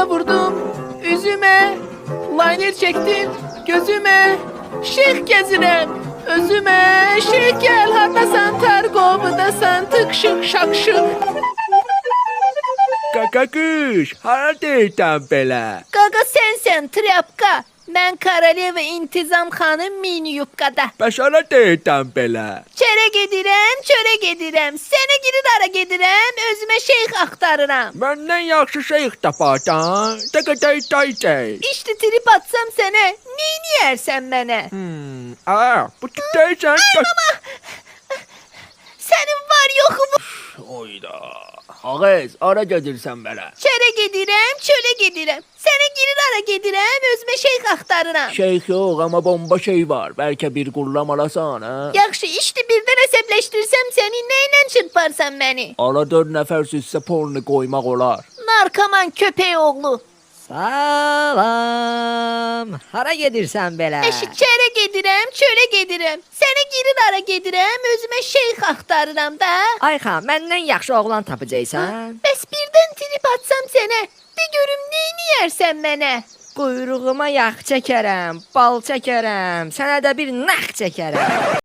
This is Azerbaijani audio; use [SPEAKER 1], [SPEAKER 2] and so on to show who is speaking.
[SPEAKER 1] Başına vurdum, üzüme, liner çektim, gözüme, şık gezirem, özüme, şık gel, hatasan targovdasan, tık şık şak şık.
[SPEAKER 2] Kaka kış, haradaydın belə?
[SPEAKER 1] Qaqa sensen trapka, ben Karaleva İntizam Xanım mini yubkada.
[SPEAKER 2] Bəs haradaydın belə?
[SPEAKER 1] Çere gedirem, çöre gedirem, sene girir ara gedirem, özüme şeyh aktarıram.
[SPEAKER 2] Məndən yaxşı şeyx taparsan, day.
[SPEAKER 1] İşte trip atsam sene, neyini yersen bana?
[SPEAKER 2] Bu tüktəysən...
[SPEAKER 1] Senin var yoku bu.
[SPEAKER 2] Oyda, ağız, ara gedirsən belə?
[SPEAKER 1] Çere gedirem, çöle gedirem, sene girir ara gedirem, özüme şeyh aktarıram.
[SPEAKER 2] Şeyx yox, amma bomba şey var. Bəlkə bir qurlam alasan, ha?
[SPEAKER 1] Yaxşı, işte birden hesapleştirsem seni, neyle çırparsam beni?
[SPEAKER 2] Ara 4 nəfər süzsə pornu qoymaq olar.
[SPEAKER 1] Narkoman köpeği oğlu.
[SPEAKER 3] Salam. Hara gedirsən belə?
[SPEAKER 1] Çere gedirem, çöle gedirem, sene girir ara gedirem, özüme şeyh aktarıram da.
[SPEAKER 3] Ayxan, məndən yaxşı oğlan tapacaqsan.
[SPEAKER 1] Bəs birden trip atsam sene, de görüm neyini yersen bana?
[SPEAKER 3] Quyruğuma yağ çəkərəm, bal çəkərəm, sənə də bir nax çəkərəm.